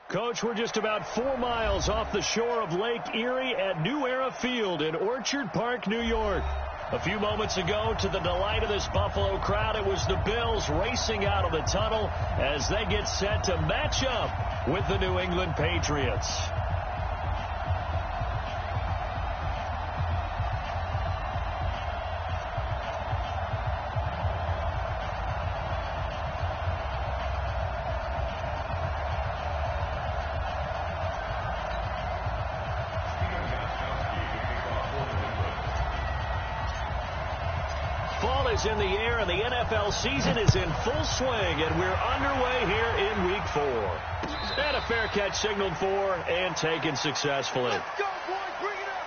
Coach, we're just about 4 miles off the shore of Lake Erie at New Era Field in Orchard Park, New York. A few moments ago, to the delight of this Buffalo crowd, it was the Bills racing out of the tunnel as they get set to match up with the New England Patriots. In the air, and the NFL season is in full swing, and we're underway here in Week 4. And a fair catch signaled for and taken successfully. Let's go, boys. Bring it up.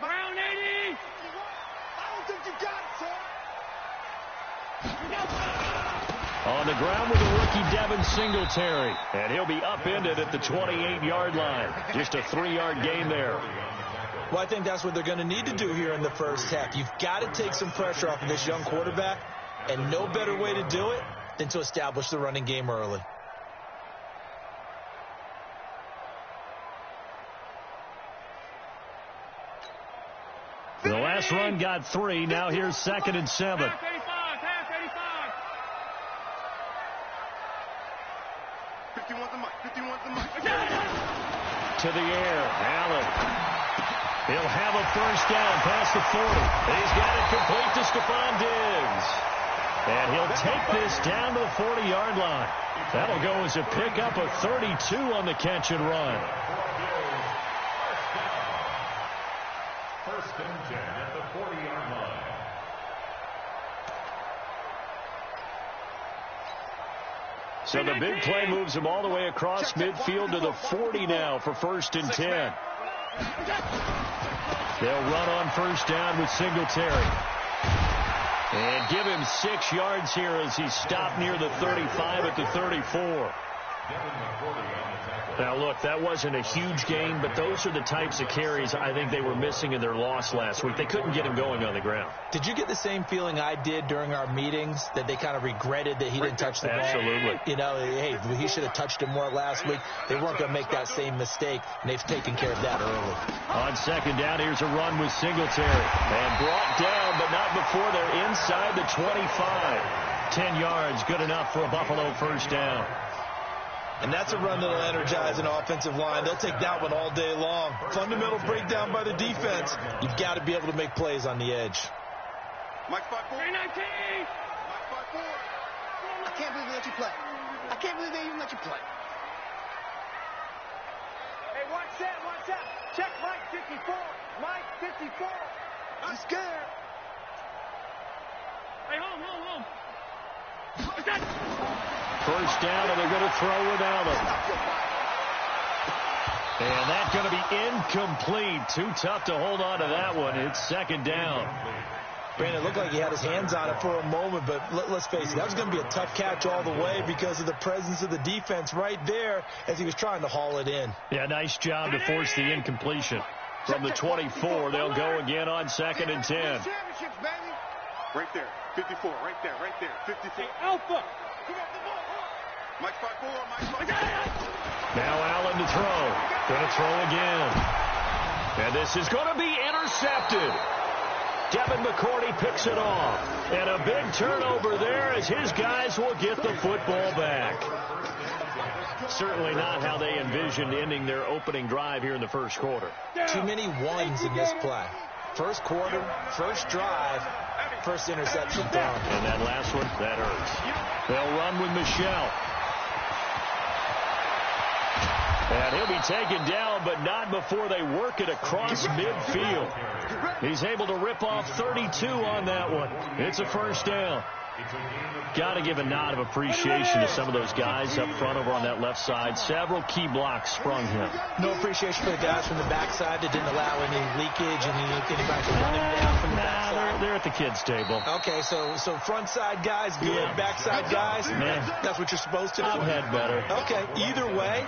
Brown 80! I don't think you got it, sir. On the ground with the rookie Devin Singletary. And he'll be upended at the 28-yard line. Just a 3-yard gain there. Well, I think that's what they're going to need to do here in the first half. You've got to take some pressure off of this young quarterback, and no better way to do it than to establish the running game early. The last run got 3. Now here's 2nd and 7. Half 85, half 85. 51's the mic, 51's the mic. To the air, Allen. He'll have a first down past the 40. He's got it complete to Stephon Diggs. And he'll take this down to the 40-yard line. That'll go as a pickup of 32 on the catch and run. First and 10 at the 40-yard line. So the big play moves him all the way across midfield to the 40 now for 1st and 10. They'll run on first down with Singletary. And give him 6 yards here as he's stopped near the 35 at the 34. Now, look, that wasn't a huge gain, but those are the types of carries I think they were missing in their loss last week. They couldn't get him going on the ground. Did you get the same feeling I did during our meetings, that they kind of regretted that he didn't touch the ball? Absolutely. You know, hey, he should have touched him more last week. They weren't going to make that same mistake, and they've taken care of that early. On 2nd down, here's a run with Singletary. And brought down, but not before they're inside the 25. 10 yards, good enough for a Buffalo first down. And that's a run that'll energize an offensive line. They'll take that one all day long. Fundamental breakdown by the defense. You've got to be able to make plays on the edge. Mike 5-4. 319! Mike 5-4. I can't believe they let you play. I can't believe they even let you play. Hey, watch that, watch that. Check Mike 54. Mike 54. I'm scared. Hey, home. First down, and they're going to throw with Allen. And that's going to be incomplete. Too tough to hold on to that one. It's 2nd down. Brandon, it looked like he had his hands on it for a moment, but let's face it, that was going to be a tough catch all the way because of the presence of the defense right there as he was trying to haul it in. Yeah, nice job to force the incompletion. From the 24, they'll go again on 2nd and 10. Championships, baby. Right there. 54. Right there. 54. Hey, Alpha. Come on, the ball. Mike 5-4. Mike 5-4. Now Allen to throw. Going to throw again. And this is going to be intercepted. Devin McCourty picks it off. And a big turnover there as his guys will get the football back. Certainly not how they envisioned ending their opening drive here in the first quarter. Too many ones in this play. First quarter, first drive, first interception down. And that last one, that hurts. They'll run with Michelle. And he'll be taken down, but not before they work it across midfield. He's able to rip off 32 on that one. It's a first down. Got to give a nod of appreciation to some of those guys up front over on that left side. Several key blocks sprung him. No appreciation for the guys from the backside that didn't allow any leakage and anybody to run him down from the backside. They're at the kids' table. Okay, so front side guys, good. Yeah. Backside guys, Man. that's what you're supposed to do. I've had better. Okay, either way,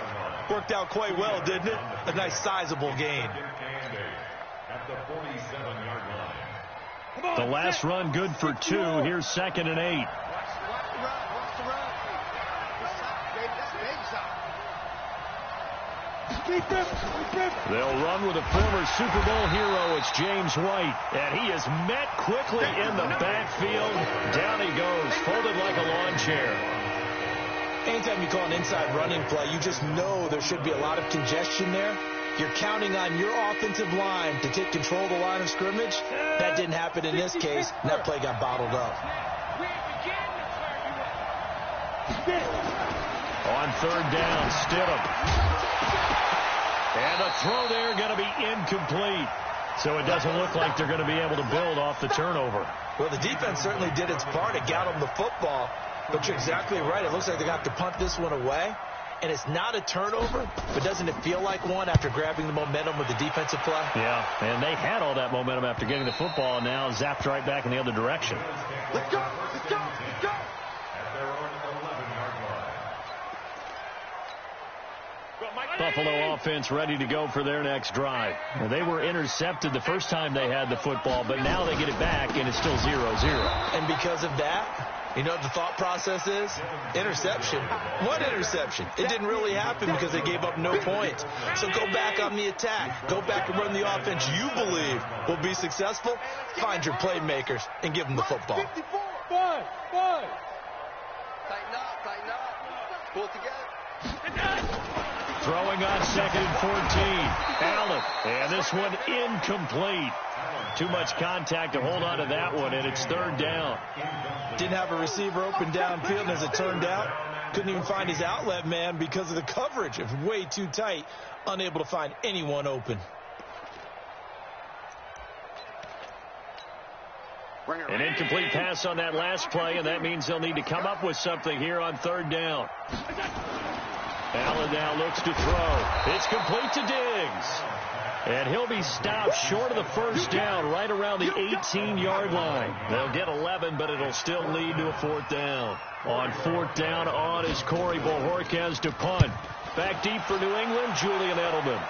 worked out quite well, didn't it? A nice sizable gain. At the 47-yard line. The last run good for 2. Here's 2nd and 8. Watch the run. Watch the run. This side, baby. That's the big side. They'll run with a former Super Bowl hero. It's James White. And he is met quickly in the backfield. Down he goes, folded like a lawn chair. Anytime you call an inside running play, you just know there should be a lot of congestion there. You're counting on your offensive line to take control of the line of scrimmage. That didn't happen in this case, and that play got bottled up. On 3rd down, Stidham. And the throw there going to be incomplete. So it doesn't look like they're going to be able to build off the turnover. Well, the defense certainly did its part. It got them the football. But you're exactly right. It looks like they're going to have to punt this one away. And it's not a turnover, but doesn't it feel like one after grabbing the momentum with the defensive play? Yeah, and they had all that momentum after getting the football, and now zapped right back in the other direction. Let's go. Let's go. Let's go. At their own 11-yard line. Buffalo offense ready to go for their next drive. Now, they were intercepted the first time they had the football, but now they get it back, and it's still 0-0. And because of that, you know what the thought process is? Interception. What interception? It didn't really happen because they gave up no points. So go back on the attack. Go back and run the offense you believe will be successful. Find your playmakers and give them the football. 54. Five. Tighten up. Tighten up. Pull it together. Throwing on 2nd and 14. Allen. And this one incomplete. Too much contact to hold on to that one, and it's 3rd down. Didn't have a receiver open downfield, and as it turned out, couldn't even find his outlet man because of the coverage. It was way too tight, unable to find anyone open. An incomplete pass on that last play, and that means they'll need to come up with something here on 3rd down. Allen now looks to throw. It's complete to Diggs. And he'll be stopped short of the 1st down, right around the 18-yard line. They'll get 11, but it'll still lead to a 4th down. On 4th down, on is Corey Bojorquez to punt. Back deep for New England, Julian Edelman.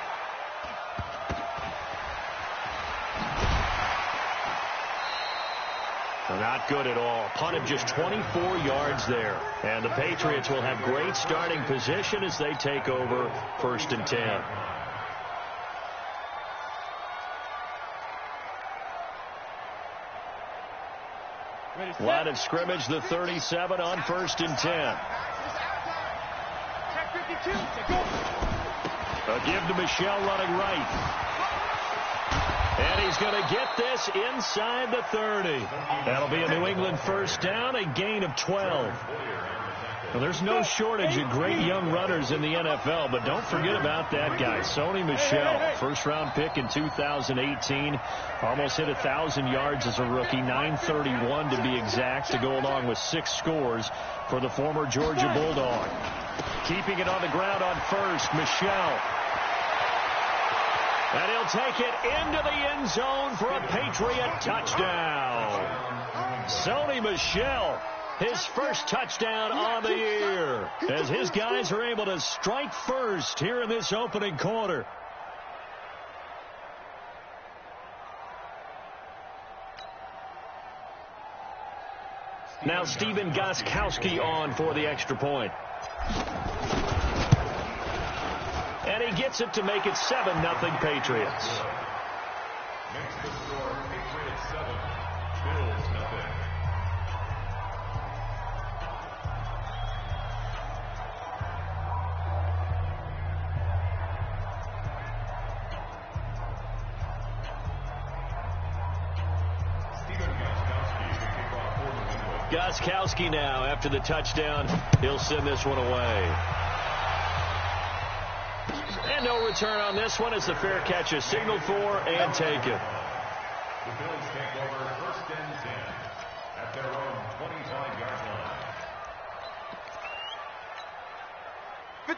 Not good at all. Punt of just 24 yards there. And the Patriots will have great starting position as they take over 1st and 10. Line of scrimmage, the 37 on 1st and 10. Check 52. Go. A give to Michel running right. And he's going to get this inside the 30. That'll be a New England 1st down, a gain of 12. Well, there's no shortage of great young runners in the NFL, but don't forget about that guy, Sony Michel. 1st-round pick in 2018. Almost hit 1,000 yards as a rookie, 931 to be exact, to go along with 6 scores for the former Georgia Bulldog. Keeping it on the ground on 1st, Michel. And he'll take it into the end zone for a Patriot touchdown. Sony Michel, his 1st touchdown on the year, as his guys are able to strike first here in this opening quarter. Now Stephen Gostkowski on for the extra point. And he gets it to make it 7-0 Patriots. Makes the score Patriots 7, Bills 0. Gostkowski now, after the touchdown, he'll send this one away. And no return on this one as the fair catch is signaled for and taken. The Bills take over 1st and 10 at their own 25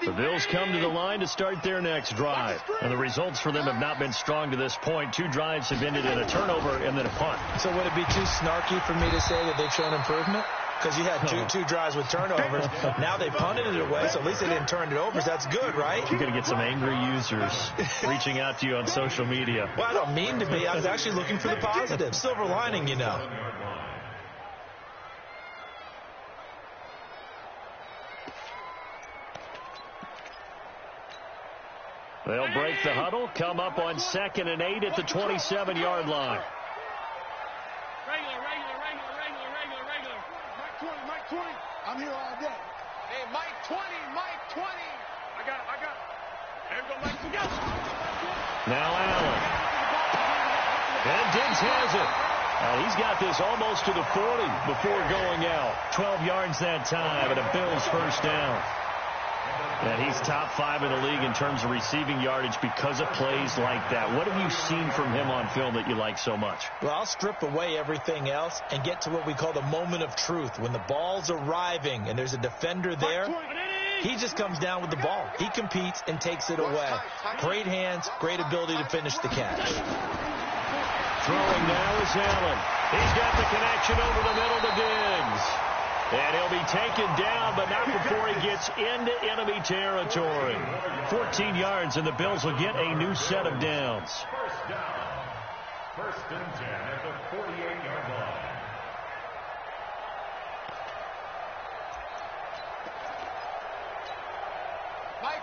The Bills come to the line to start their next drive. And the results for them have not been strong to this point. 2 drives have ended in a turnover and then a punt. So would it be too snarky for me to say that they've shown improvement? Because you had two drives with turnovers. Now they punted it away, so at least they didn't turn it over. So that's good, right? You're going to get some angry users reaching out to you on social media. Well, I don't mean to be. I was actually looking for the positive. Silver lining, you know. They'll break the huddle, come up on 2nd and 8 at the 27-yard line. Regular. Mike 20. I'm here all day. Hey, Mike 20. I got it. There we go, Mike. Go. Now Allen. And Diggs has it. He's got this almost to the 40 before going out. 12 yards that time and a Bills first down. And he's top 5 in the league in terms of receiving yardage because of plays like that. What have you seen from him on film that you like so much? Well, I'll strip away everything else and get to what we call the moment of truth. When the ball's arriving and there's a defender there, he just comes down with the ball. He competes and takes it away. Great hands, great ability to finish the catch. Throwing now is Allen. He's got the connection over the middle to Diggs. And he'll be taken down, but not before he gets into enemy territory. 14 yards, and the Bills will get a new set of downs. First down. 1st and 10 at the 48-yard line.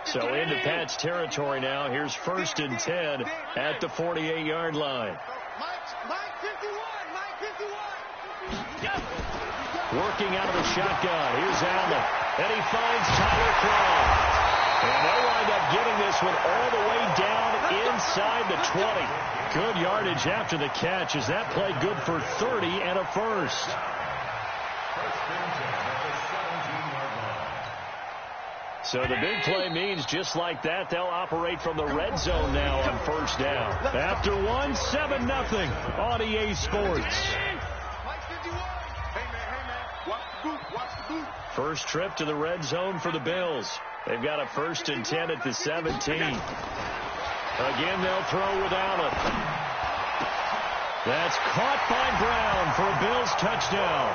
So into Pat's territory now. Here's 1st and 10 at the 48-yard line. Mike 51. Working out of the shotgun. Here's Allen. And he finds Tyler Kroft. And they wind up getting this one all the way down inside the 20. Good yardage after the catch as that play good for 30 and a first. 1st and 10 at the 17-yard line. So the big play means just like that, they'll operate from the red zone now on first down. After 1, 7-0 on EA Sports. First trip to the red zone for the Bills. They've got a 1st and 10 at the 17. Again, they'll throw with Allen. That's caught by Brown for a Bills touchdown.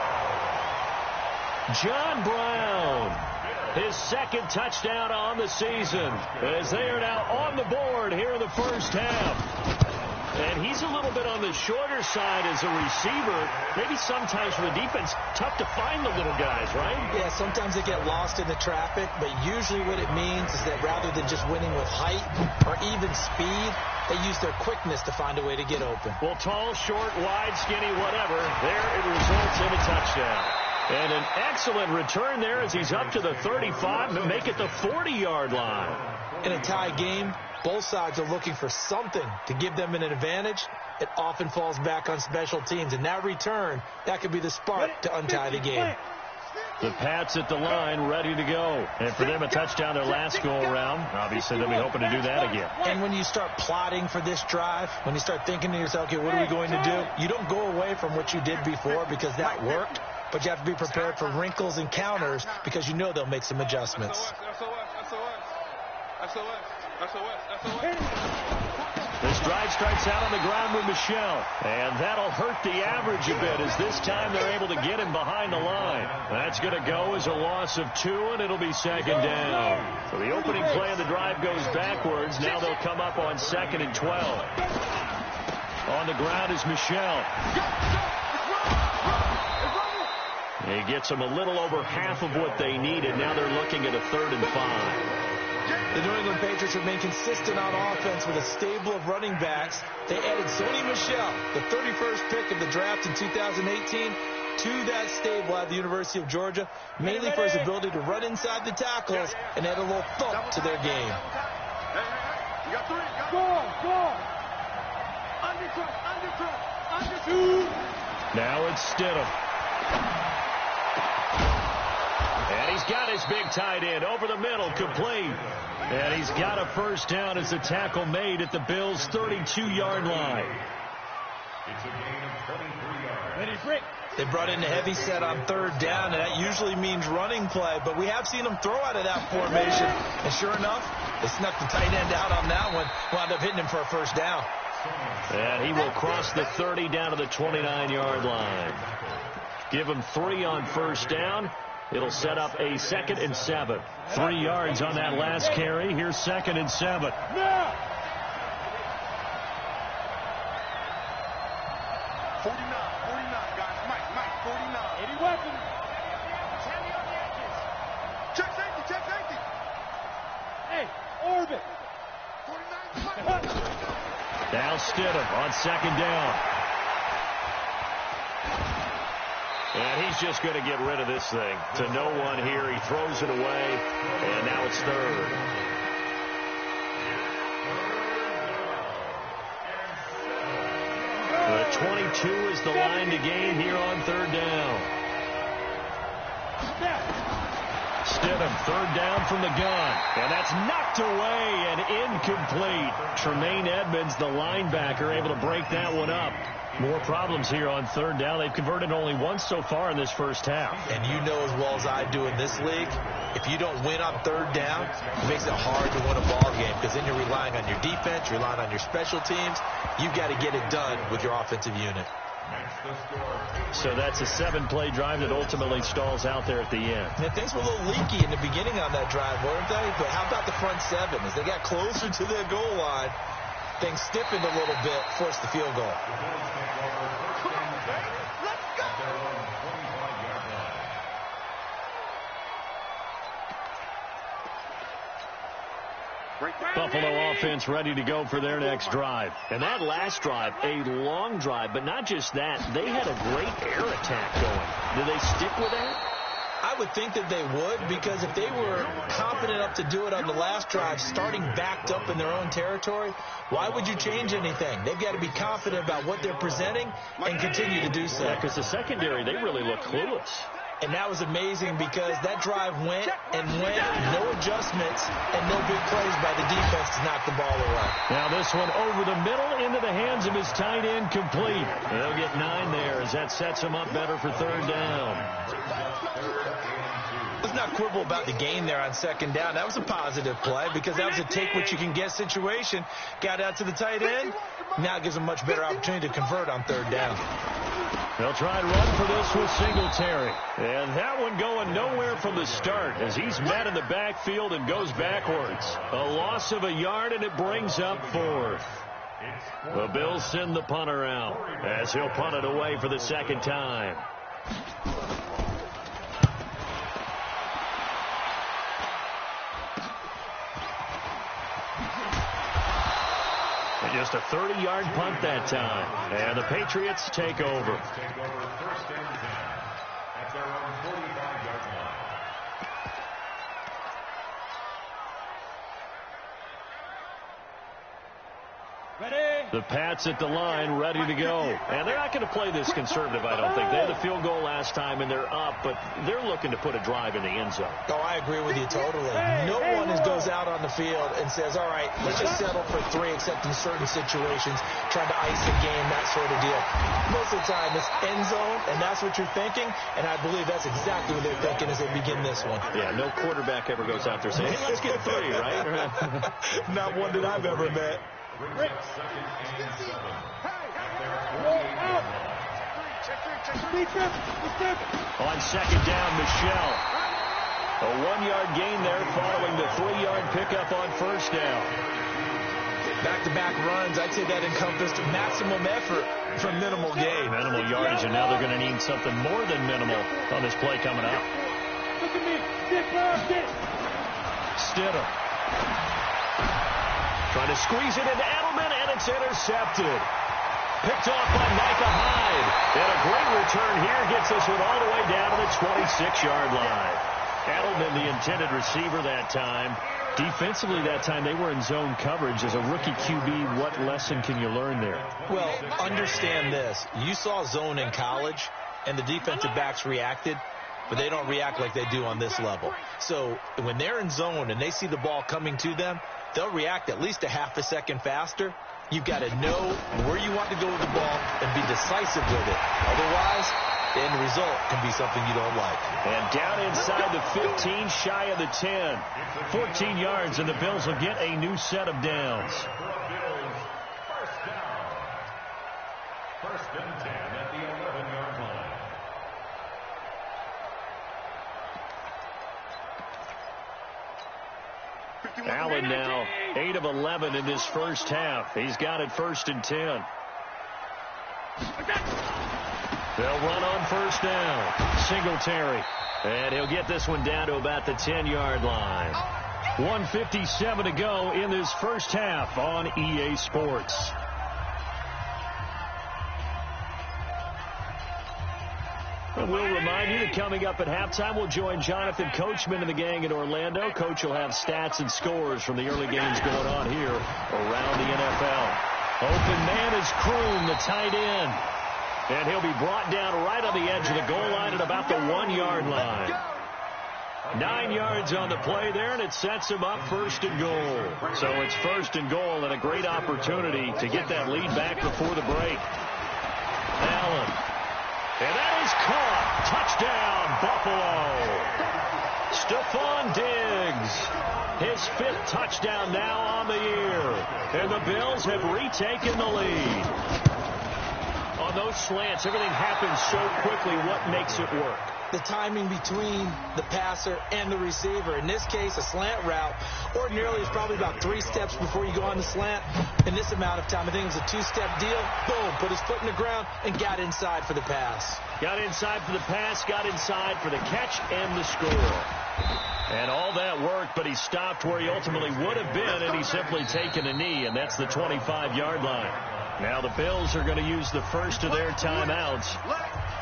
John Brown, his 2nd touchdown on the season, as they are now on the board here in the first half. And he's a little bit on the shorter side as a receiver. Maybe sometimes for the defense, tough to find the little guys, right? Yeah, sometimes they get lost in the traffic, but usually what it means is that rather than just winning with height or even speed, they use their quickness to find a way to get open. Well, tall, short, wide, skinny, whatever, there it results in a touchdown. And an excellent return there as he's up to the 35 to make it the 40-yard line. In a tie game, both sides are looking for something to give them an advantage. It often falls back on special teams. And that return, that could be the spark to untie the game. The Pats at the line, ready to go. And for them, a touchdown their last go-around. Obviously, they'll be hoping to do that again. And when you start plotting for this drive, when you start thinking to yourself, okay, what are we going to do? You don't go away from what you did before because that worked. But you have to be prepared for wrinkles and counters because you know they'll make some adjustments. This drive starts out on the ground with Michel. And that'll hurt the average a bit as this time they're able to get him behind the line. That's going to go as a loss of 2, and it'll be 2nd down. So the opening play of the drive goes backwards. Now they'll come up on 2nd and 12. On the ground is Michel. He gets them a little over half of what they needed. Now they're looking at a 3rd and 5. The New England Patriots remain consistent on offense with a stable of running backs. They added Sony Michel, the 31st pick of the draft in 2018, to that stable at the University of Georgia, mainly for his ability to run inside the tackles and add a little thump to their game. Now it's Stidham. And he's got his big tight end over the middle, complete. And he's got a first down as the tackle made at the Bills' 32-yard line. It's a gain of 23 yards. They brought in a heavy set on third down, and that usually means running play, but we have seen them throw out of that formation. And sure enough, they snuck the tight end out on that one, wound up hitting him for a first down. And he will cross the 30 down to the 29-yard line. Give him 3 on first down. It'll set up a 2nd and 7. 3 yards on that last carry. Here's 2nd and 7. 49, guys. Mike, 49. Any weapon. Heavy on the edges. Check safety. Hey, orbit. 49. Now Stidham on 2nd down. And he's just going to get rid of this thing. To no one here. He throws it away. And now it's 3rd. The 22 is the line to gain here on 3rd down. Stidham, 3rd down from the gun. And that's knocked away and incomplete. Tremaine Edmonds, the linebacker, able to break that one up. More problems here on 3rd down. They've converted only once so far in this first half. And you know as well as I do in this league, if you don't win on 3rd down, it makes it hard to win a ball game because then you're relying on your defense, you're relying on your special teams. You've got to get it done with your offensive unit. So that's a 7-play drive that ultimately stalls out there at the end. And things were a little leaky in the beginning on that drive, weren't they? But how about the front 7? As they got closer to their goal line, things stiffened a little bit, forced the field goal. Buffalo offense ready to go for their next drive. And that last drive, a long drive, but not just that. They had a great air attack going. Do they stick with that? I would think that they would, because if they were confident enough to do it on the last drive, starting backed up in their own territory, why would you change anything? They've got to be confident about what they're presenting and continue to do so. Yeah, because the secondary, they really look clueless. And that was amazing because that drive went, no adjustments, and no big plays by the defense to knock the ball away. Now this one over the middle into the hands of his tight end, complete. They'll get 9 there as that sets him up better for 3rd down. Let's not quibble about the gain there on 2nd down. That was a positive play because that was a take-what-you-can-get situation. Got out to the tight end. Now it gives them a much better opportunity to convert on 3rd down. They'll try and run for this with Singletary. And that one going nowhere from the start as he's met in the backfield and goes backwards. A loss of a yard, and it brings up 4th. The Bills send the punter out as he'll punt it away for the 2nd time. Just a 30-yard punt that time. And the Patriots take over. Take over 1st and 10 at their own 45-yard line. The Pats at the line, ready to go. And they're not going to play this conservative, I don't think. They had a field goal last time, and they're up, but they're looking to put a drive in the end zone. Oh, I agree with you totally. No one goes out on the field and says, all right, let's just settle for 3, except in certain situations, trying to ice the game, that sort of deal. Most of the time, it's end zone, and that's what you're thinking, and I believe that's exactly what they're thinking as they begin this one. Yeah, no quarterback ever goes out there saying, hey, let's get 3, right? Not one that I've ever met. Brings up 2nd and 7 at their 48-yard line. On 2nd down, Michelle. A 1-yard gain there following the 3-yard pickup on 1st down. Back-to-back runs, I'd say that encompassed maximum effort for minimal gain. Minimal yardage, and now they're going to need something more than minimal on this play coming up. Look at me. Stidham. Trying to squeeze it into Edelman, and it's intercepted. Picked off by Micah Hyde. And a great return here gets this one all the way down to the 26-yard line. Edelman, the intended receiver that time. Defensively that time, they were in zone coverage. As a rookie QB, what lesson can you learn there? Well, understand this. You saw zone in college, and the defensive backs reacted. but they don't react like they do on this level. So when they're in zone and they see the ball coming to them, they'll react at least a half a second faster. You've got to know where you want to go with the ball and be decisive with it. Otherwise, the end result can be something you don't like. And down inside the 15, shy of the 10. 14 yards, and the Bills will get a new set of downs. First and 10 at the 11-yard line. Allen now 8 of 11 in this first half. He's got it first and 10. They'll run on first down. Singletary. And he'll get this one down to about the 10-yard line. 1:57 to go in this first half on EA Sports. And we'll remind you that coming up at halftime, we'll join Jonathan Coachman and the gang in Orlando. Coach will have stats and scores from the early games going on here around the NFL. Open man is Kroon, the tight end. And he'll be brought down right on the edge of the goal line at about the 1-yard line. 9 yards on the play there, and it sets him up first and goal. So it's first and goal and a great opportunity to get that lead back before the break. Allen. And that is caught. Touchdown, Buffalo. Stephon Diggs. His 5th touchdown now on the year. And the Bills have retaken the lead. On those slants, everything happens so quickly. What makes it work? The timing between the passer and the receiver. In this case, a slant route ordinarily is probably about 3 steps before you go on the slant. In this amount of time, I think it was a 2-step deal. Boom, put his foot in the ground and got inside for the pass. Got inside for the pass, got inside for the catch and the score. And all that worked, but he stopped where he ultimately would have been, and he's simply taken a knee, and that's the 25-yard line. Now the Bills are going to use the first of their timeouts,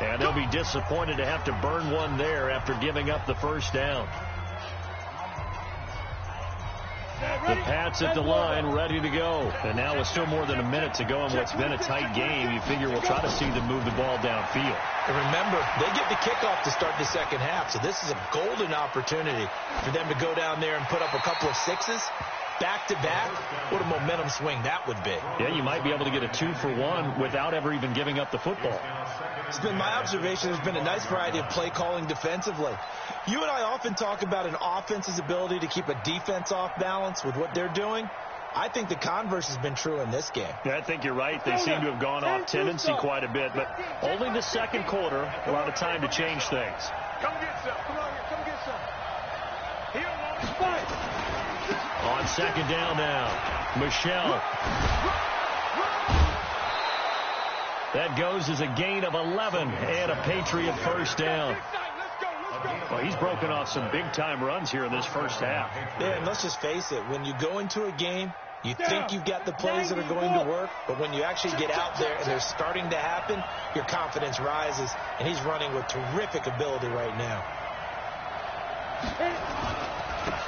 and they'll be disappointed to have to burn one there after giving up the first down. The Pats at the line, ready to go. And now with still more than a minute to go in what's been a tight game, you figure we'll try to see them move the ball downfield. And remember, they get the kickoff to start the second half, so this is a golden opportunity for them to go down there and put up a couple of 6s. Back-to-back, what a momentum swing that would be. Yeah, you might be able to get a 2-for-1 without ever even giving up the football. It's been my observation. There's been a nice variety of play calling defensively. You and I often talk about an offense's ability to keep a defense off balance with what they're doing. I think the converse has been true in this game. Yeah, I think you're right. They seem to have gone off tendency quite a bit, but only the second quarter, a lot of time to change things. Come get some. Come on here. Come get some. Here, Lawrence. Fight. On second down now, Michelle. That goes as a gain of 11 and a Patriot first down. Well, he's broken off some big-time runs here in this first half. Yeah, and let's just face it. When you go into a game, you think you've got the plays that are going to work, but when you actually get out there and they're starting to happen, your confidence rises, and he's running with terrific ability right now.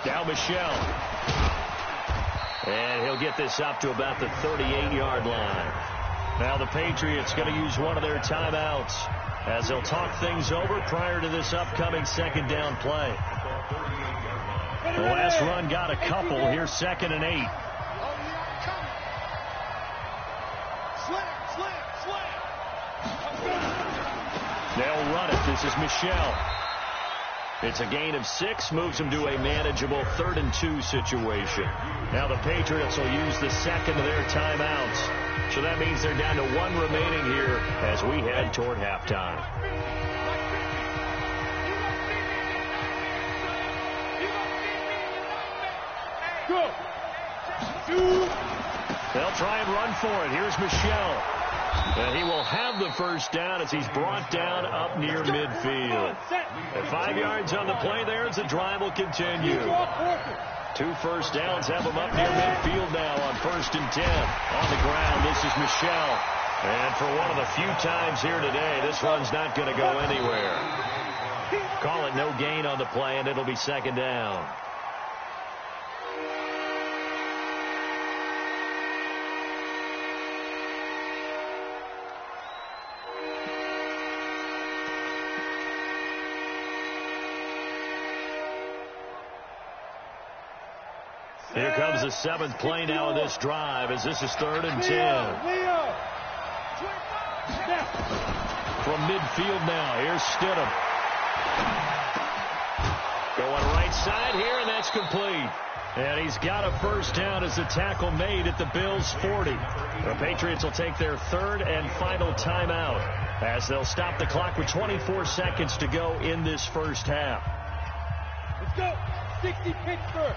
Now Michelle. And he'll get this up to about the 38-yard line. Now the Patriots going to use one of their timeouts as they'll talk things over prior to this upcoming second down play. The last run got a couple. Here's 2nd and 8. They'll run it. This is Michelle. It's a gain of 6, moves them to a manageable 3rd and 2 situation. Now the Patriots will use the second of their timeouts. So that means they're down to 1 remaining here as we head toward halftime. They'll try and run for it. Here's Michelle. And he will have the first down as he's brought down up near midfield. At 5 yards on the play there as the drive will continue. 2 first downs have him up near midfield now on 1st and 10. On the ground, this is Michelle. And for one of the few times here today, this run's not going to go anywhere. Call it no gain on the play, and it'll be 2nd down. Here comes the 7th play now of this drive as this is 3rd and 10. From midfield now, here's Stidham. Going right side here, and that's complete. And he's got a first down as the tackle made at the Bills' 40. The Patriots will take their 3rd and final timeout as they'll stop the clock with 24 seconds to go in this first half. Let's go. 60 Pittsburgh.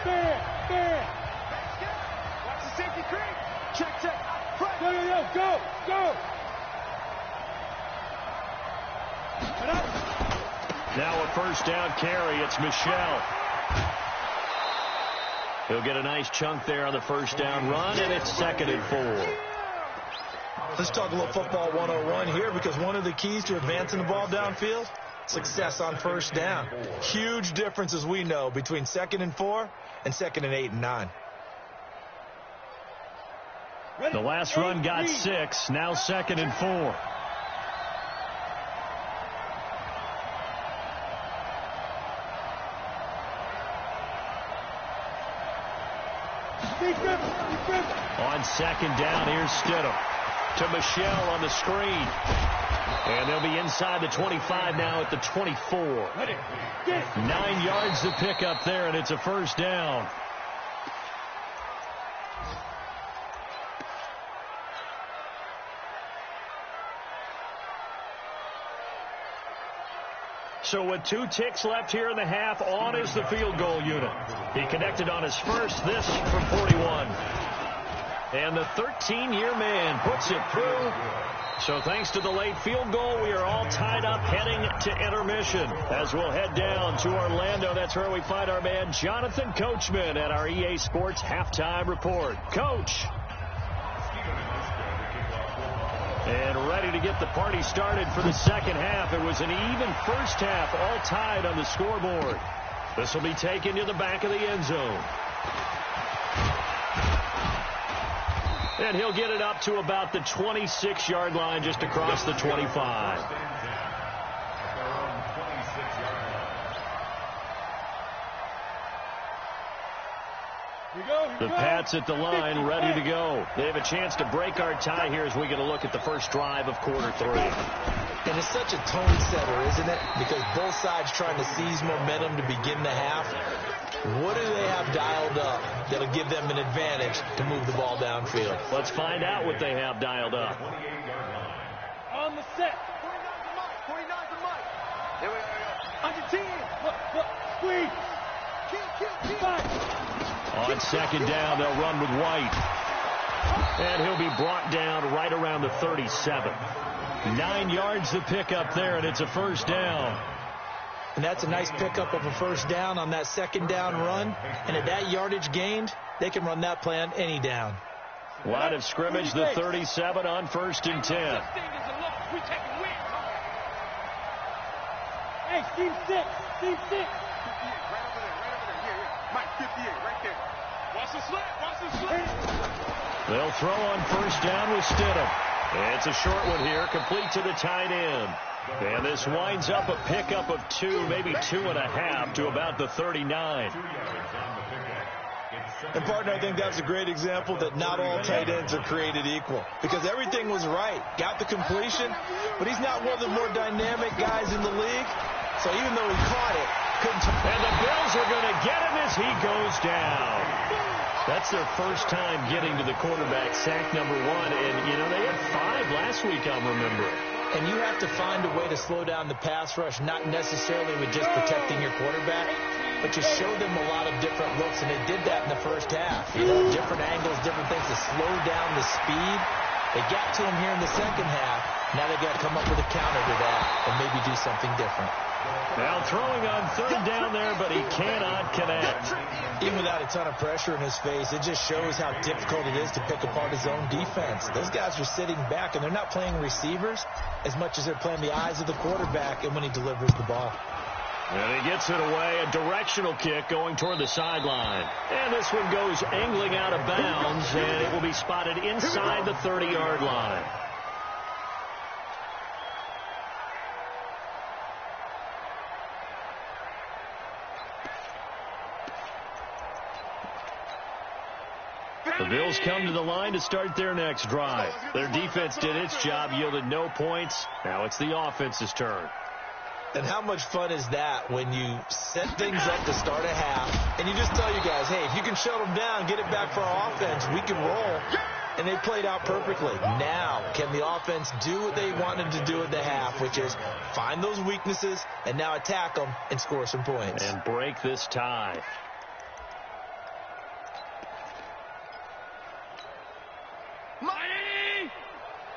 Fair. Watch the safety creep. Check. Go. Now a first down carry. It's Michel. He'll get a nice chunk there on the first down run, and it's 2nd and 4. Let's talk a little football 101 here, because one of the keys to advancing the ball downfield, success on first down. Huge difference, as we know, between 2nd and 4 and 2nd and 8 and 9. The last run got 6. Now 2nd and 4. On 2nd down, here's Stidham to Michel on the screen. And they'll be inside the 25 now at the 24. 9 yards to pick up there, and it's a first down. So with 2 ticks left here in the half, on is the field goal unit. He connected on his first, this from 41. And the 13-year man puts it through. So thanks to the late field goal, we are all tied up heading to intermission. As we'll head down to Orlando, that's where we find our man Jonathan Coachman at our EA Sports Halftime Report. Coach. And ready to get the party started for the second half. It was an even first half, all tied on the scoreboard. This will be taken to the back of the end zone. And he'll get it up to about the 26-yard line, just across the 25. The Pats at the line, ready to go. They have a chance to break our tie here as we get a look at the first drive of quarter 3. And it's such a tone setter, isn't it? Because both sides trying to seize momentum to begin the half. What do they have dialed up that'll give them an advantage to move the ball downfield? Let's find out what they have dialed up. On the set. 49's the mic. Here we go. On your team. Look. Squeeze. Kill. On second down, they'll run with White. And he'll be brought down right around the 37. 9 yards to pick up there, and it's a first down. And that's a nice pickup of a first down on that second down run. And at that yardage gained, they can run that play on any down. Line of scrimmage, the 37 on 1st and 10. Hey, team 6. Team 6. Right over there. Mike, 58, right there. Watch the slip. They'll throw on first down with Stidham. It's a short one here, complete to the tight end. And this winds up a pickup of 2, maybe 2.5 to about the 39. And, partner, I think that's a great example that not all tight ends are created equal. Because everything was right. Got the completion, but he's not one of the more dynamic guys in the league. So even though he caught it, couldn't. And the Bills are going to get him as he goes down. That's their first time getting to the quarterback, sack number 1. And, they had 5 last week, I'm remembering. And you have to find a way to slow down the pass rush, not necessarily with just protecting your quarterback, but to show them a lot of different looks. And they did that in the first half. Different angles, different things to slow down the speed. They got to him here in the second half. Now they've got to come up with a counter to that and maybe do something different. Now throwing on third down there, but he cannot connect. Even without a ton of pressure in his face, it just shows how difficult it is to pick apart his own defense. Those guys are sitting back, and they're not playing receivers as much as they're playing the eyes of the quarterback and when he delivers the ball. And he gets it away, a directional kick going toward the sideline. And this one goes angling out of bounds, and it will be spotted inside the 30-yard line. The Bills come to the line to start their next drive. Their defense did its job, yielded no points. Now it's the offense's turn. And how much fun is that when you set things up to start a half and you just tell you guys, hey, if you can shut them down, get it back for our offense, we can roll. And they played out perfectly. Now, can the offense do what they wanted to do at the half, which is find those weaknesses and now attack them and score some points. And break this tie.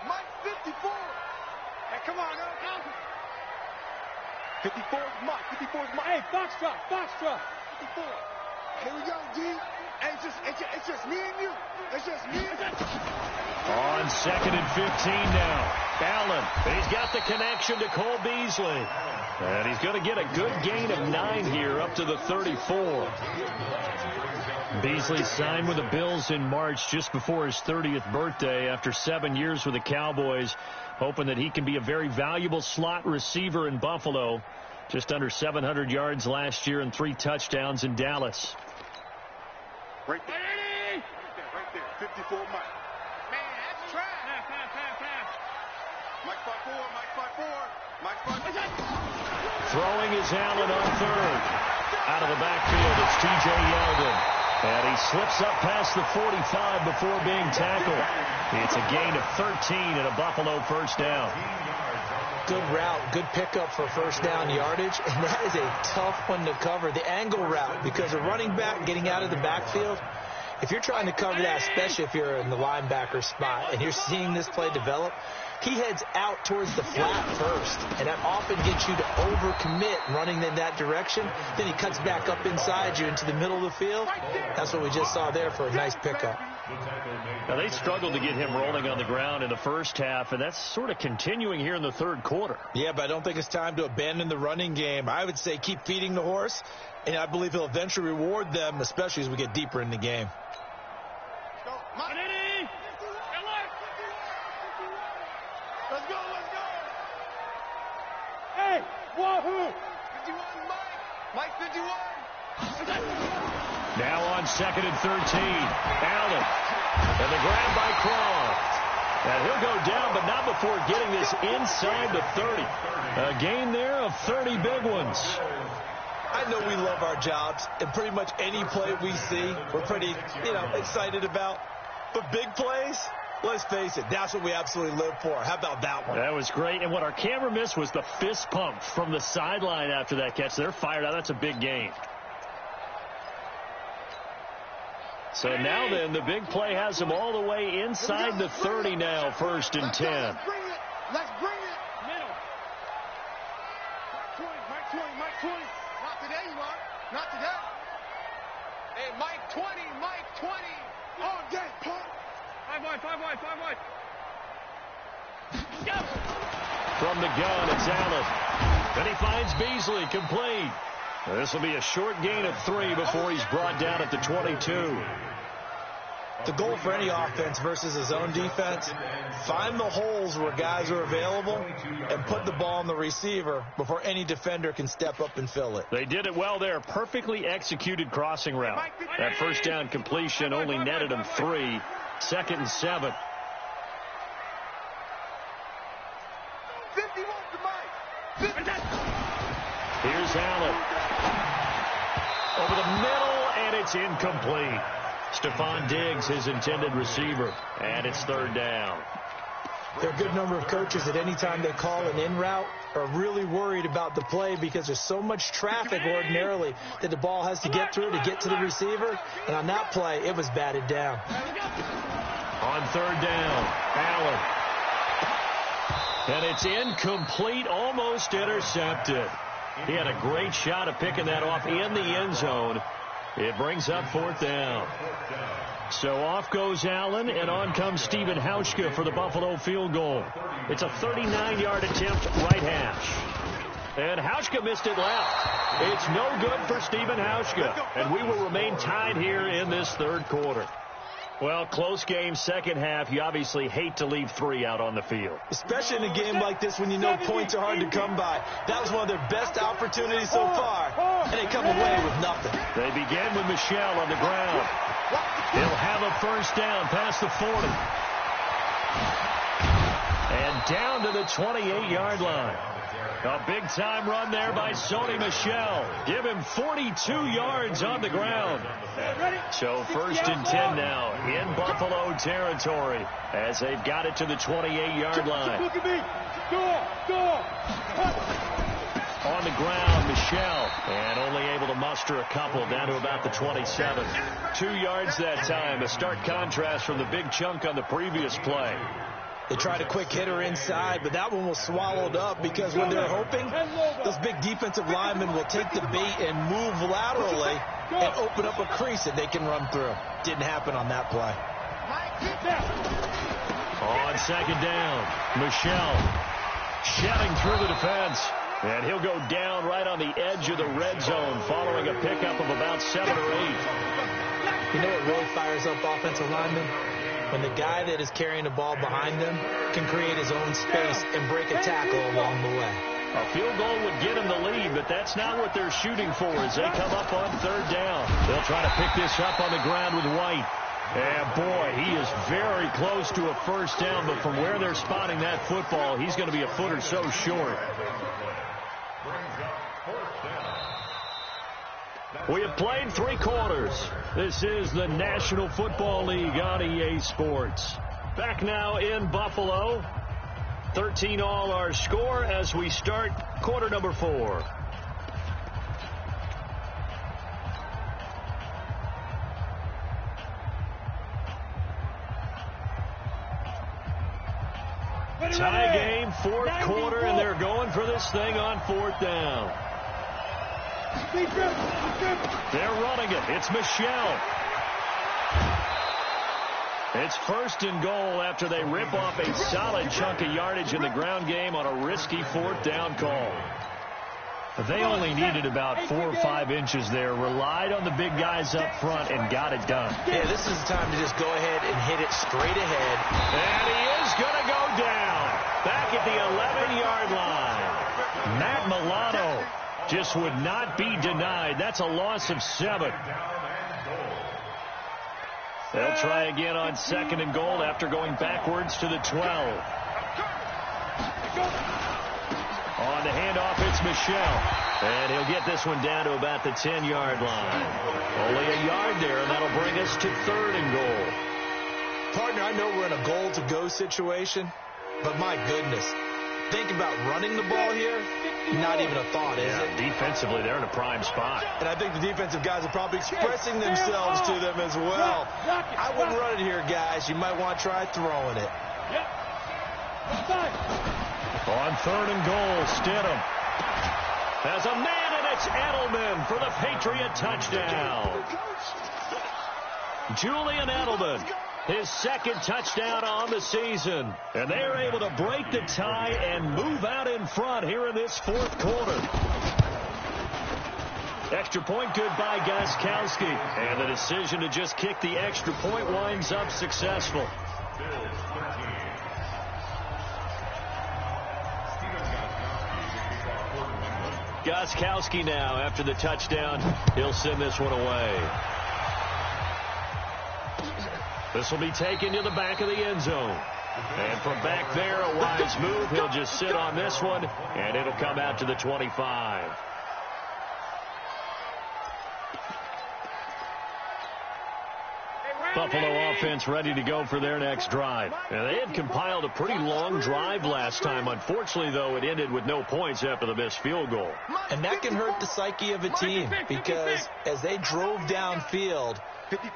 Mike 54. Hey, come on, now. 54 is Mike. 54 is Mike. Hey, Foxtrot. 54. Here we go, G. Hey, it's just me and you. It's just me and you. On 2nd and 15 now. Allen, he's got the connection to Cole Beasley. And he's going to get a good gain of 9 here up to the 34. Beasley signed with the Bills in March just before his 30th birthday after 7 years with the Cowboys, hoping that he can be a very valuable slot receiver in Buffalo. Just under 700 yards last year and 3 touchdowns in Dallas. Right there. Right there. 54 Mike. Man, that's trash. Mike 54. Mike 54. Throwing is Allen on 3rd. Out of the backfield, it's T.J. Yeldon. And he slips up past the 45 before being tackled. It's a gain of 13 and a Buffalo first down. Good route, good pickup for first down yardage, and that is a tough one to cover. The angle route, because a running back getting out of the backfield, if you're trying to cover that, especially if you're in the linebacker spot and you're seeing this play develop, he heads out towards the flat first, and that often gets you to overcommit running in that direction. Then he cuts back up inside you into the middle of the field. That's what we just saw there for a nice pickup. Now, they struggled to get him rolling on the ground in the first half, and that's sort of continuing here in the third quarter. Yeah, but I don't think it's time to abandon the running game. I would say keep feeding the horse, and I believe he'll eventually reward them, especially as we get deeper in the game. Let's go. Hey, wahoo! 51 Mike 51. Now on 2nd and 13. Allen. And the grab by Croft. And he'll go down, but not before getting this inside the 30. A gain there of 30 big ones. I know we love our jobs, and pretty much any play we see, we're pretty, excited about. But big plays, let's face it, that's what we absolutely live for. How about that one? That was great. And what our camera missed was the fist pump from the sideline after that catch. They're fired out. That's a big gain. So now then, the big play has them all the way inside the 30 now, 1st and 10. Let's bring it. Middle. Mike 20. Not today, you are. Not today. Hey, Mike 20. All day, pump. 5 wide. Go. From the gun, it's Allen. Then he finds Beasley, complete. This will be a short gain of 3 before he's brought down at the 22. The goal for any offense versus a zone defense, find the holes where guys are available and put the ball on the receiver before any defender can step up and fill it. They did it well there. Perfectly executed crossing route. That first down completion only netted him 3. 2nd and 7. 51 to Mike. Here's Allen. Over the middle, and it's incomplete. Stephon Diggs, his intended receiver, and it's 3rd down. There are a good number of coaches at any time they call an in route are really worried about the play because there's so much traffic ordinarily that the ball has to get through to get to the receiver. And on that play, it was batted down. On 3rd down, Allen. And it's incomplete, almost intercepted. He had a great shot at picking that off in the end zone. It brings up 4th down. So off goes Allen, and on comes Stephen Hauschka for the Buffalo field goal. It's a 39-yard attempt, right hash. And Hauschka missed it left. It's no good for Stephen Hauschka, and we will remain tied here in this 3rd quarter. Well, close game, second half. You obviously hate to leave 3 out on the field. Especially in a game like this when you know points are hard to come by. That was one of their best opportunities so far, and they come away with nothing. They begin with Michel on the ground. He'll have a first down past the 40. And down to the 28-yard line. A big-time run there by Sony Michel. Give him 42 yards on the ground. So 1st and 10 now in Buffalo territory as they've got it to the 28-yard line. On the ground, Michel, and only able to muster a couple down to about the 27. 2 yards that time, a stark contrast from the big chunk on the previous play. They tried a quick hitter inside, but that one was swallowed up because when they're hoping, those big defensive linemen will take the bait and move laterally and open up a crease that they can run through. Didn't happen on that play. On second down, Michel shedding through the defense. And he'll go down right on the edge of the red zone following a pickup of about 7 or 8. You know what really fires up offensive linemen? When the guy that is carrying the ball behind them can create his own space and break a tackle along the way. A field goal would get him the lead, but that's not what they're shooting for as they come up on 3rd down. They'll try to pick this up on the ground with White. And, boy, he is very close to a first down, but from where they're spotting that football, he's going to be a foot or so short. We have played 3 quarters. This is the National Football League on EA Sports. Back now in Buffalo. 13 all our score as we start quarter number 4. Tie game, 4th quarter, and they're going for this thing on 4th down. They're running it. It's Michel. It's 1st and goal after they rip off a solid chunk of yardage in the ground game on a risky 4th down call. They only needed about 4 or 5 inches there, relied on the big guys up front, and got it done. Yeah, this is the time to just go ahead and hit it straight ahead. And he is going to go down back at the 11-yard line. Matt Milano just would not be denied. That's a loss of 7. They'll try again on 2nd and goal after going backwards to the 12. On the handoff, it's Michel. And he'll get this one down to about the 10-yard line. Only a yard there, and that'll bring us to 3rd and goal. Partner, I know we're in a goal-to-go situation, but my goodness, think about running the ball here, not even a thought, is it? Defensively, they're in a prime spot. And I think the defensive guys are probably expressing themselves to them as well. I wouldn't run it here, guys. You might want to try throwing it. On 3rd and goal, Stidham has a man, and it's Edelman for the Patriot touchdown. Julian Edelman, his 2nd touchdown on the season. And they're able to break the tie and move out in front here in this 4th quarter. Extra point good by Gostkowski. And the decision to just kick the extra point winds up successful. Gostkowski now, after the touchdown, he'll send this one away. This will be taken to the back of the end zone. And from back there, a wise move. He'll just sit on this one, and it'll come out to the 25. Buffalo offense ready to go for their next drive. And they had compiled a pretty long drive last time. Unfortunately, though, it ended with no points after the missed field goal. And that can hurt the psyche of a team because as they drove downfield,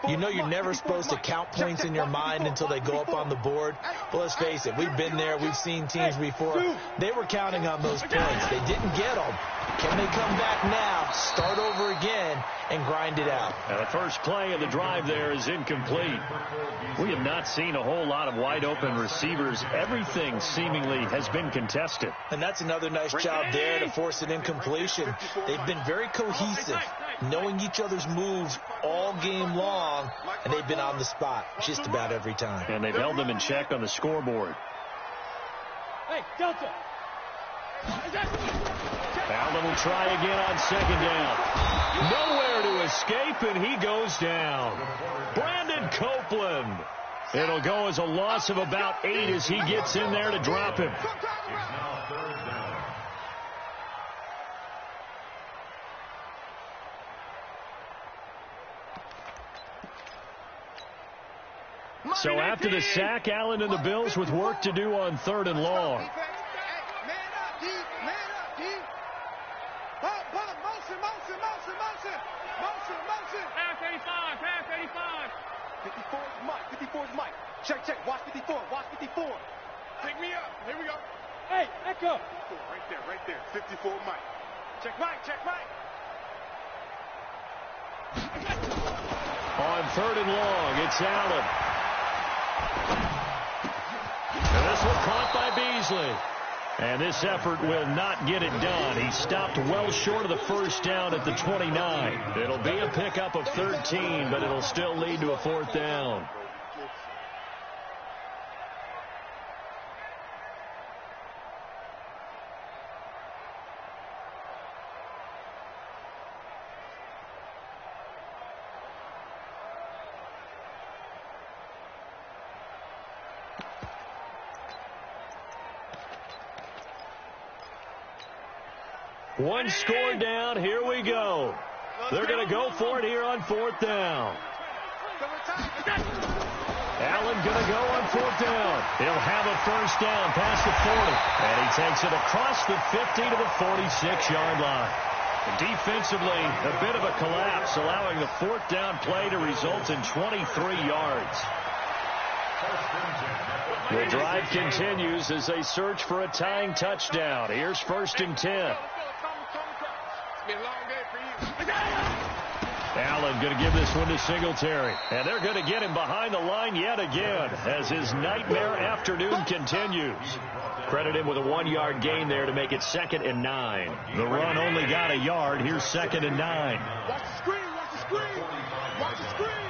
you know you're never supposed to count points in your mind until they go up on the board. But let's face it, we've been there. We've seen teams before. They were counting on those points. They didn't get them. Can they come back now, start over again, and grind it out? And the first play of the drive there is incomplete. We have not seen a whole lot of wide-open receivers. Everything seemingly has been contested. And that's another nice job there to force an incompletion. They've been very cohesive, knowing each other's moves all game long, and they've been on the spot just about every time. And they've held them in check on the scoreboard. Hey, Delta. Allen will try again on second down. Nowhere to escape, and he goes down. Brandon Copeland. It'll go as a loss of about 8 as he gets in there to drop him. So after the sack, Allen and the Bills with work to do on 3rd and long. Man up, D. Man up, D. Bump, motion. Pass 85, pass 85. 54 is Mike. Check. Watch 54. Pick me up. Here we go. Hey, Echo. Right there. 54 Mike. Check Mike. On 3rd and long, it's Allen. And this one caught by Beasley. And this effort will not get it done. He stopped well short of the first down at the 29. It'll be a pickup of 13, but it'll still lead to a 4th down. One score down. Here we go. They're going to go for it here on 4th down. Allen going to go on 4th down. He'll have a first down past the 40. And he takes it across the 50 to the 46-yard line. Defensively, a bit of a collapse, allowing the 4th down play to result in 23 yards. The drive continues as they search for a tying touchdown. Here's 1st and 10. Been a long day for you. Allen going to give this one to Singletary. And they're going to get him behind the line yet again as his nightmare afternoon continues. Credit him with a 1-yard gain there to make it 2nd and 9. The run only got a yard. Here's 2nd and 9. Watch the screen.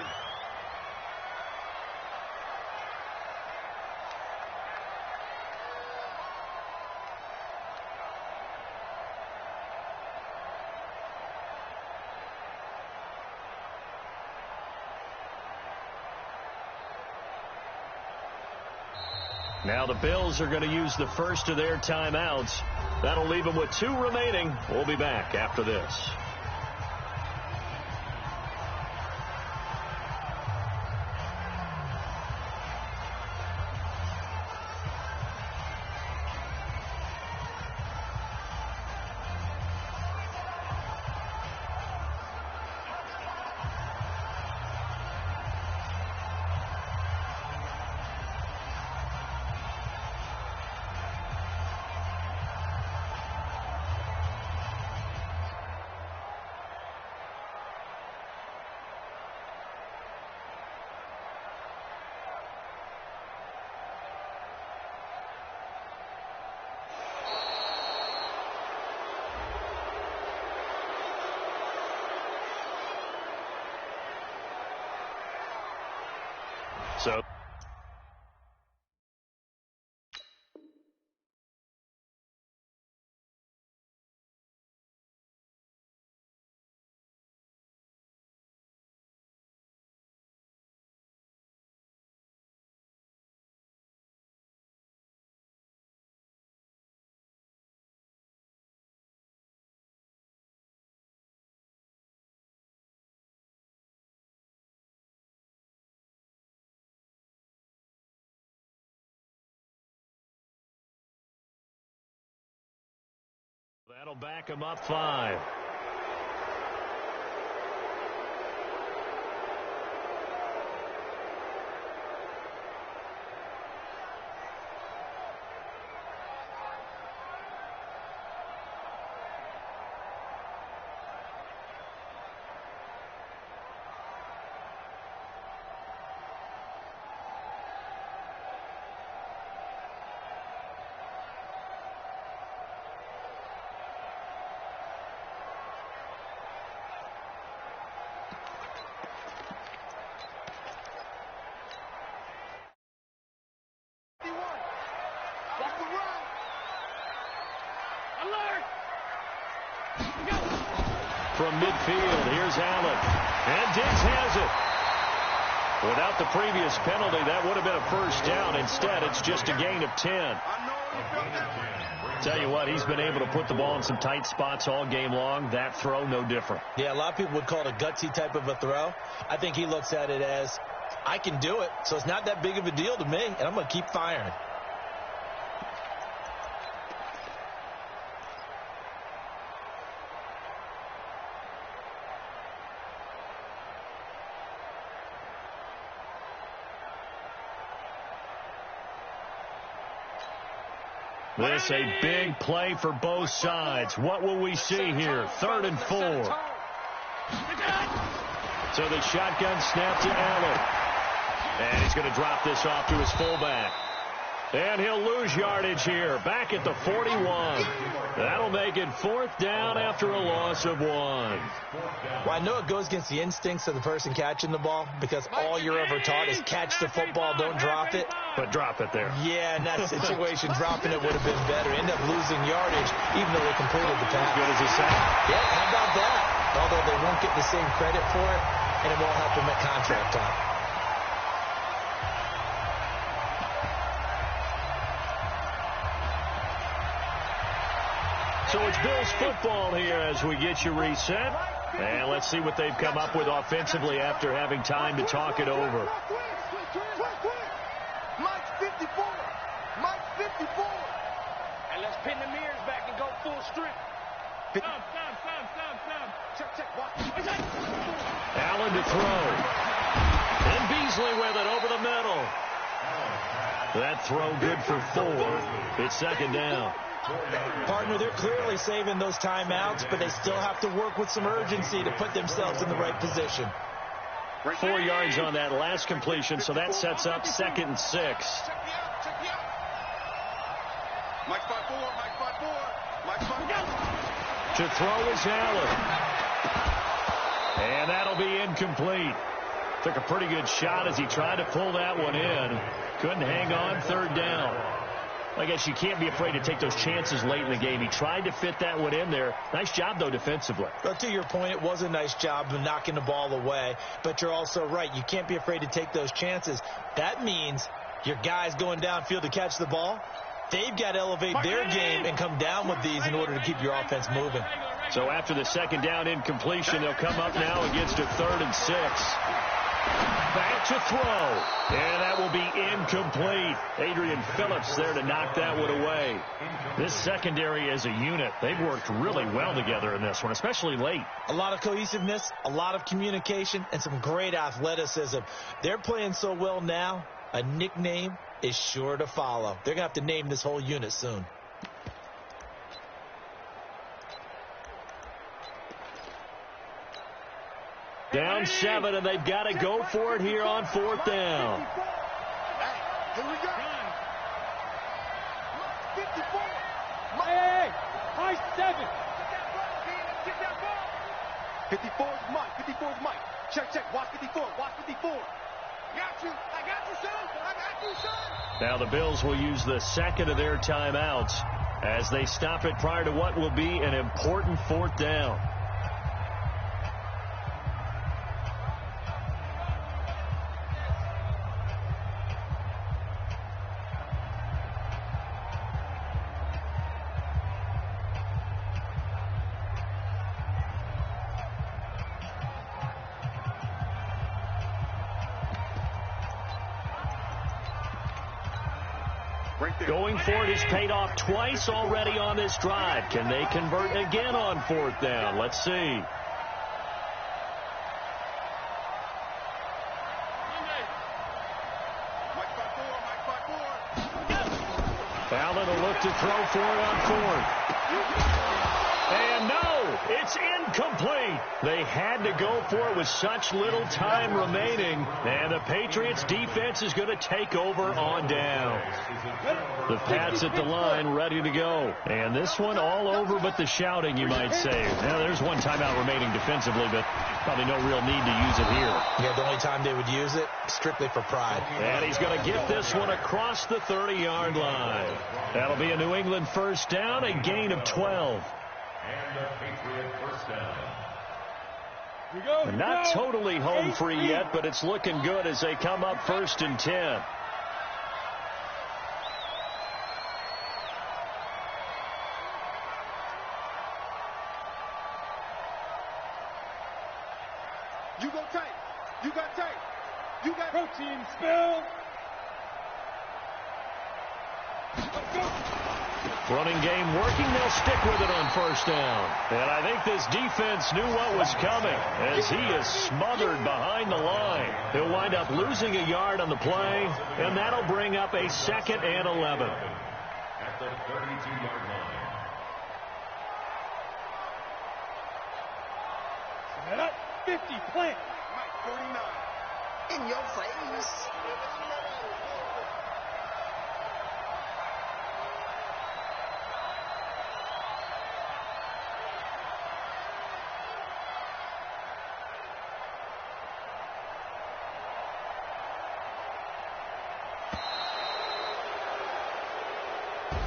Now the Bills are going to use the first of their timeouts. That'll leave them with 2 remaining. We'll be back after this. So that'll back him up 5. from midfield. Here's Allen. And Diggs has it. Without the previous penalty, that would have been a first down. Instead, it's just a gain of 10. Tell you what, he's been able to put the ball in some tight spots all game long. That throw, no different. Yeah, a lot of people would call it a gutsy type of a throw. I think he looks at it as, I can do it, so it's not that big of a deal to me, and I'm going to keep firing. This a big play for both sides. What will we see here? 3rd and 4. So the shotgun snap to Allen. And he's going to drop this off to his fullback. And he'll lose yardage here. Back at the 41. That'll make it 4th down after a loss of 1. Well, I know it goes against the instincts of the person catching the ball because all you're ever taught is catch the football, don't drop it. But drop it there. Yeah, in that situation, dropping it would have been better. End up losing yardage, even though they completed the pass. As good as a sack. Yeah, how about that? Although they won't get the same credit for it, and it won't help them at contract time. So it's Bills football here as we get you reset. And let's see what they've come up with offensively after having time to talk it over. Mike's 54. Mike's 54. And let's pin the mirrors back and go full strength. Stop. Check. Watch. Allen to throw. And Beasley with it over the middle. That throw good for 4. It's 2nd down. Partner, they're clearly saving those timeouts, but they still have to work with some urgency to put themselves in the right position. 4 yards on that last completion, so that sets up 2nd and 6. Check me out. Mike's 5-4. Mike's 5-4. To throw is Allen. And that'll be incomplete. Took a pretty good shot as he tried to pull that one in. Couldn't hang on. 3rd down. I guess you can't be afraid to take those chances late in the game. He tried to fit that one in there. Nice job, though, defensively. But to your point, it was a nice job of knocking the ball away. But you're also right. You can't be afraid to take those chances. That means your guys going downfield to catch the ball, they've got to elevate their game and come down with these in order to keep your offense moving. So after the 2nd down incompletion, they'll come up now against a 3rd and 6. Back to throw. And that will be incomplete. Adrian Phillips there to knock that one away. This secondary as a unit, they've worked really well together in this one, especially late. A lot of cohesiveness, a lot of communication, and some great athleticism. They're playing so well now, a nickname is sure to follow. They're going to have to name this whole unit soon. Down 7, and they've got to go for it here on 4th down. Here we go. 54. Hey, Mike 7. Get that ball. 54 is Mike. 54 is Mike. Check. Watch 54. Watch 54. I got you, son. Now the Bills will use the 2nd of their timeouts as they stop it prior to what will be an important 4th down. Going for it has paid off twice already on this drive. Can they convert again on 4th down? Let's see. Allen will look to throw for it on 4th. And no, it's incomplete. They had to go for it with such little time remaining. And the Patriots defense is going to take over on down. The Pats at the line ready to go. And this one all over but the shouting, you might say. Now, there's one timeout remaining defensively, but probably no real need to use it here. Yeah, the only time they would use it, strictly for pride. And he's going to get this one across the 30-yard line. That'll be a New England 1st down, a gain of 12. And a Patriot 1st down. Not totally home free yet, but it's looking good as they come up 1st and 10. You go tight. You got tight. You got Protein spill. Running game working. They'll stick with it on 1st down. And I think this defense knew what was coming as he is smothered behind the line. He'll wind up losing a yard on the play, and that'll bring up a 2nd and 11. At the 32-yard line. Set up. 50 plant. Mike 49. In your face.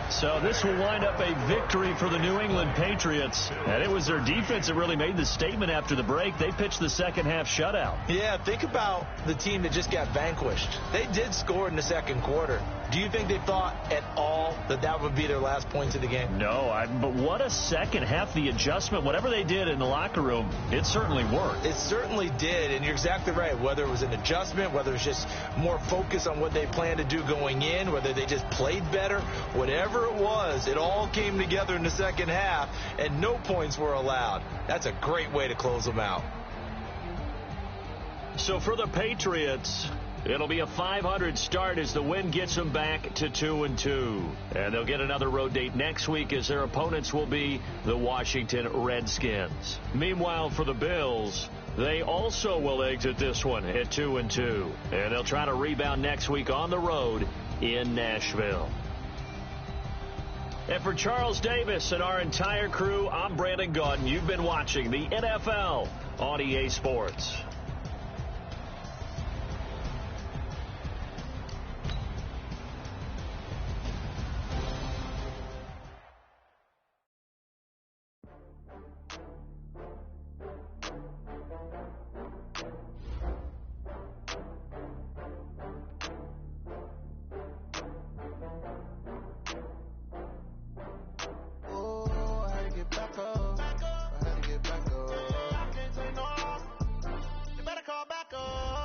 So this will wind up a victory for the New England Patriots. And it was their defense that really made the statement after the break. They pitched the second half shutout. Yeah, think about the team that just got vanquished. They did score in the 2nd quarter. Do you think they thought at all that that would be their last points of the game? No, but what a second half. The adjustment, whatever they did in the locker room, it certainly worked. It certainly did, and you're exactly right. Whether it was an adjustment, whether it's just more focus on what they planned to do going in, whether they just played better, whatever it was, it all came together in the 2nd half, and no points were allowed. That's a great way to close them out. So for the Patriots, it'll be a 500 start as the win gets them back to 2-2. And they'll get another road date next week as their opponents will be the Washington Redskins. Meanwhile, for the Bills, they also will exit this one at 2-2. And they'll try to rebound next week on the road in Nashville. And for Charles Davis and our entire crew, I'm Brandon Gaudin. You've been watching the NFL on EA Sports. You better call back up.